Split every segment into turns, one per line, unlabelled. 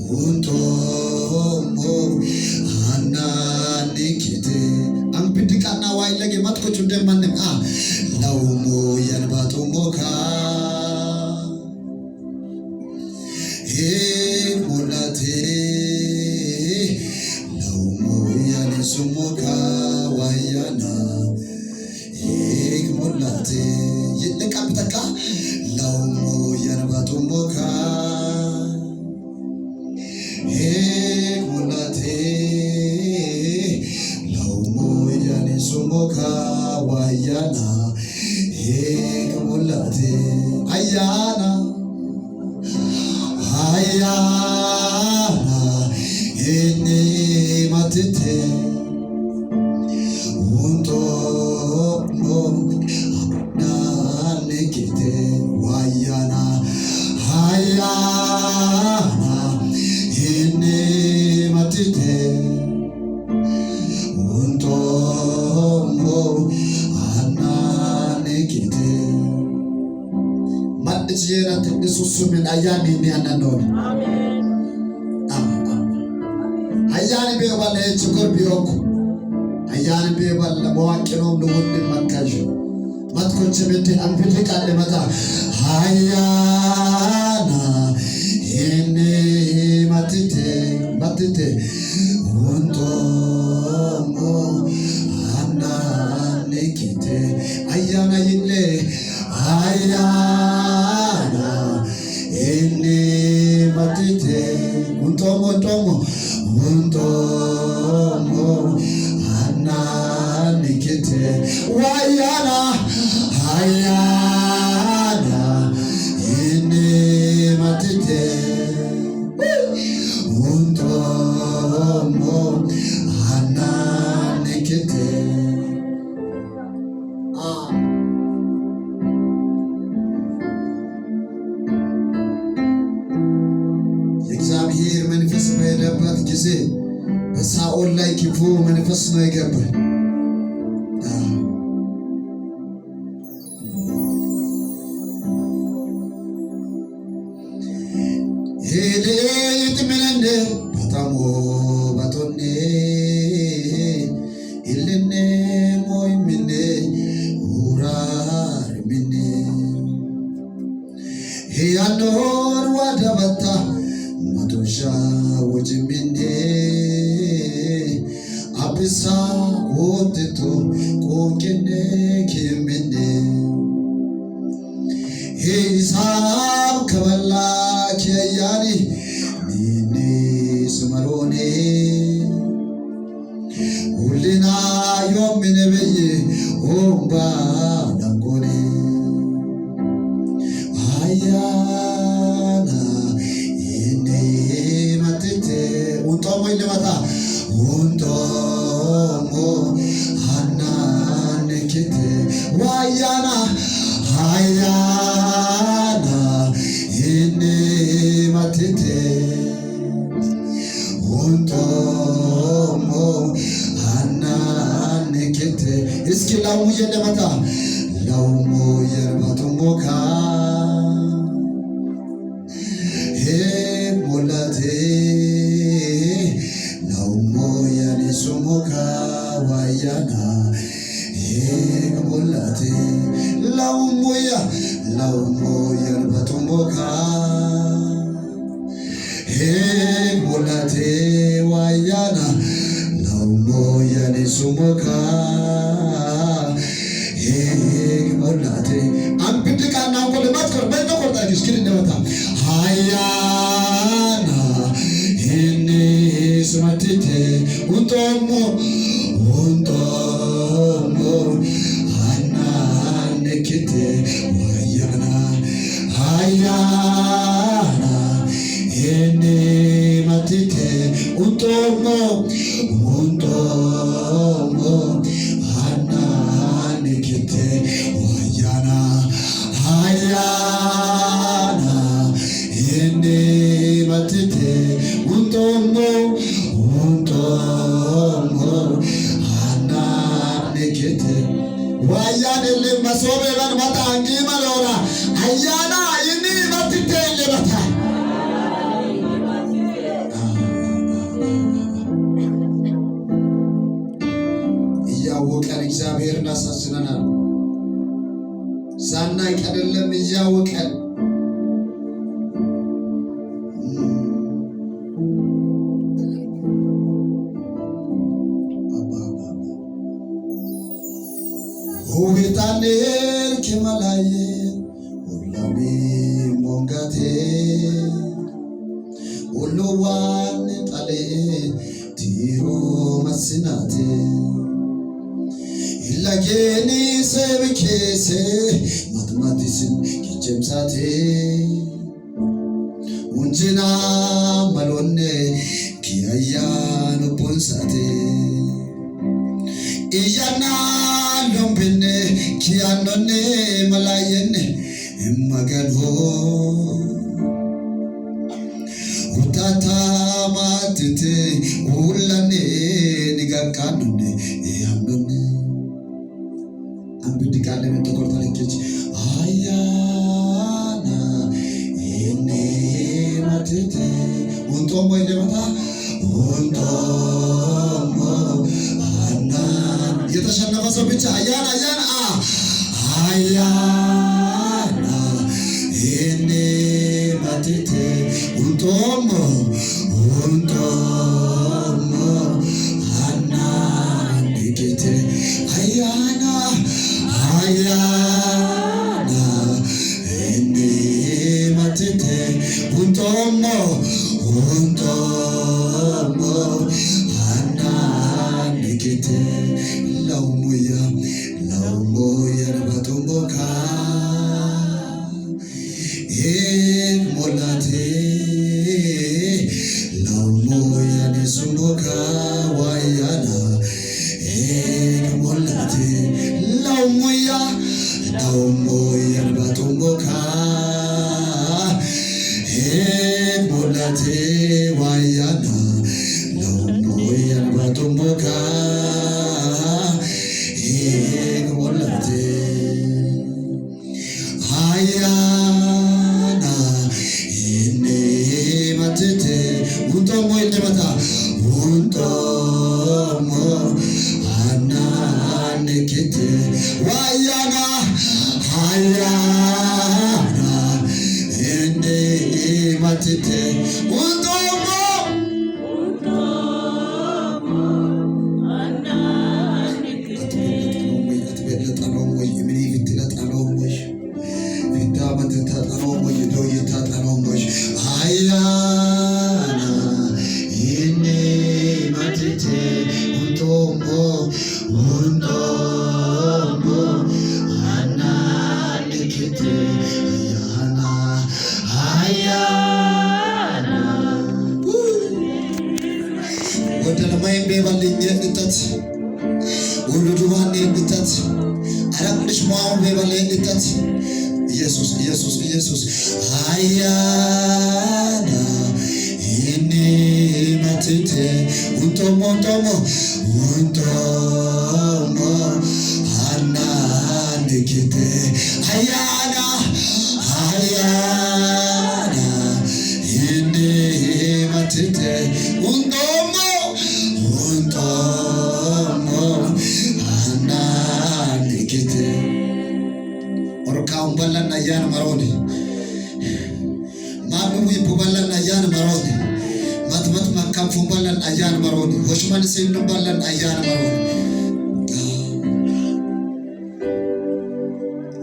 untomo ananikite ampidikana wailege matko chunde manem laumo yanbatomoka mulate laumo yanisumoka wayana mulate yitnekapitaka laumo yanbatomoka mulate laumo yanisumoka wayana mulate ayana ayana ene matete unto no na nekite wayana ayana ene matete unto no ana nekite matjera te susumen ayani ni ananon amen ayani be wala chukor bioko ayani be wala mawakino nuwundi makajo matko chebete ampilika le mata ayana ene matite unto mo ana nekite ayana yille ayana ene matite untomo ana nekite wayana ayana ene matite untomo ana nekite የእግዚአብሔር መንፈስ በሄደበት ጊዜ በሳኦል ላይ ክፉ መንፈስ ነው የገባው። ሄደ ይጥመነነ በጣም ባቶኔ ኢልኔ ሞይሚኔ ኡራርሚኔ ሄያኖር ዋዳባታ ማቶሻ ወጅሚኔ አብሳ ወጥቶ ቆንቄኔ ኪሚኔ ሂሳብ ከበላ ኪያኒ ኒኒ ስመሮኔ ሁሊና ዮምኔ በየ ኦምባ ዳንጎኔ አያና ኢኔ ማትቴ ኡንቶሞ ይለማታ ኡንቶሞ አናነኪቴ ዋያና አያና ኢኔ ማትቴ ኡንቶሞ አናነኪቴ እስኪ ላሙ ይለማታ ላሙ የርባቶሞካ ሞላቴ ላውሞ ያኔሱሞካ ዋያና ሞላቴ ላውሞ የርባቶሞካ ሞላቴ ዋያና ላውሞ ያኔሱሞካ ሞላቴ አንብድቃና ቆለማት ቆርበና ቆርጣ እስኪ እንደመታ ሃያና ኢኔ ስማቲቴ ኡንቶሞ አናነኪቴ ዋያና ሃያና ኢኔ ማቲቴ ኡንቶሞ አናነኪቴ ዋያና ሃያና ኢኔ ማቲቴ ኡንቶሞ አናነኪቴ ዋያኔ ለማሶበ ባን ማታ አንጊ ማሎራ አያና ኢኔ ማቲቴ ለባታ ይሰማናል። ሳናውቅ አይደለም እያወቀን ሁቤታኔር ከመላዬ ሁላሚ ሞንጋቴ ሁሉዋን ጣሌ ቲሮ መስናቴ ኢላጌኒ ሰብኬሴ ማትማቲስን ኪቸምሳቴ ውንጅና መሎኔ ኪያያን ቦንሳቴ ኢያና ሎምብኔ ኪያኖኔ መላየኔ እመገንሆ ውታታ ማትቴ ሁላኔ ንጋቃኑኔ ያምኖኔ አንብድ ቃለ መተቆርታ ለከች አያና እኔ ማትቴ ወንጦሞ ይደመታ ወንጦሞ አና የተሸነፈ ሰው ብቻ አያና አያና እኔ ማትቴ ወንጦሞ አና ንጌቴ አያና እኔ ማትቴ ወንጦሞ አና ንጌቴ ለውሙያ ረባቶምቦካ ሞላቴ ለውሙያ ነሱምቦካ ዋያና ሞላቴ ለውሙያ ረባቶምቦካ ሞላቴ ዋያና ለውሙያ ረባቶምቦካ ሞላቴ አያና እኔ ማትቴ ውንጦሞ ይደመታ ውንጦሞ አና ንኬቴ ዋያና አያና እኔ ማትቴ ውንጦሞ አያና እኔ ማትቴ ውንጦሞ አና ንኬቴ አያና ወደ ለማይም ቤባልኝ እንጠት ወልዱዋን እንጠት አራቅልሽ ማው ቤባልኝ እንጠት ኢየሱስ አያና እኔ ማትቴ ውንጦሞ አና ንጌቴ አያና እኔ ማትቴ ውንጦሞ አና ንጌቴ ኦርካውን ባላና ያን መሮኒ ማሙ ይቡባላና ያን መሮኒ ማትመት ማካምፉ ባላና ያን መሮኒ ወሽማን ሲኑ ባላና ያን መሮኒ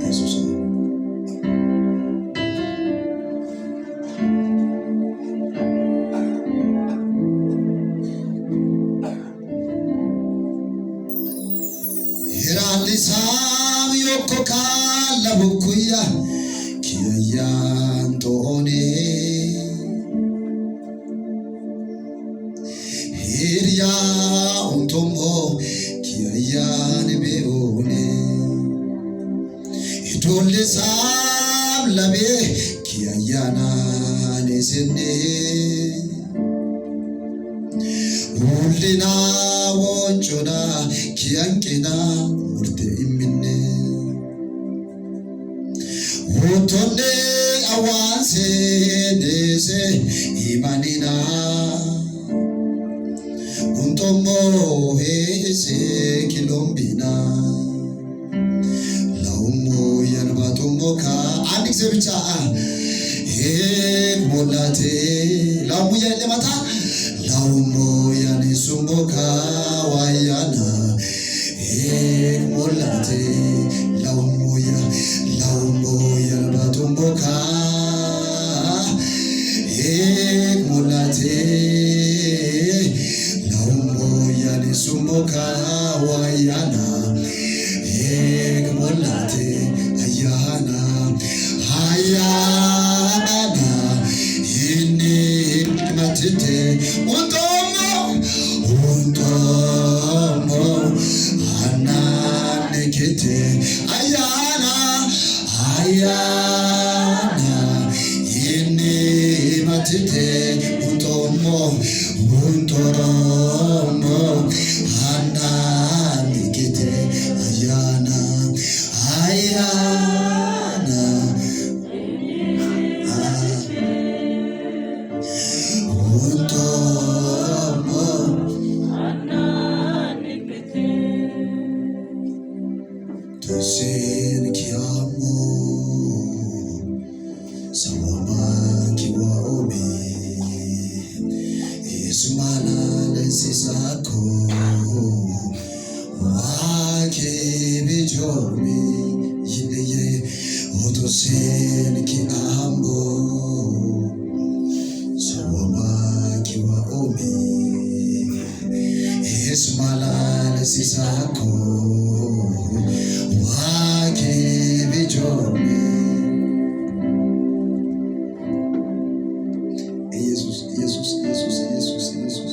ኢየሱስ ሂራሊሳም ዮኮካ ለቡኩያ ኪያያንቶኔ ሂርያ ኡንቶሞ ኪያያን ቤኦኔ ኢዶሌሳም ለቤ ኪያያና ኔስኔ ሁሊና ወንጮና ኪያንቄና ሙርቴ ኢምኔ ውቶኔ አዋንሴ ዴሴ ኢማኒና untommo ese kilombina ሱምቦካ አንድ ጊዜ ብቻ ሞላቴ ላሙያ ለማታ ላሙያ ሱምቦካ ዋያና ሞላቴ ላሙያ ባቱምቦካ ሞላቴ ላሙያ ሱምቦካ ዋያና ሞላቴ አያና hayana ini matite untomo ananekete ayana ini matite untomo ananekete ayana Tosin kiamo sawama kiwa omi ismala lesisako wake bijomi yineye otosin kiamo sawama kiwa omi ismala lesisako Jesus.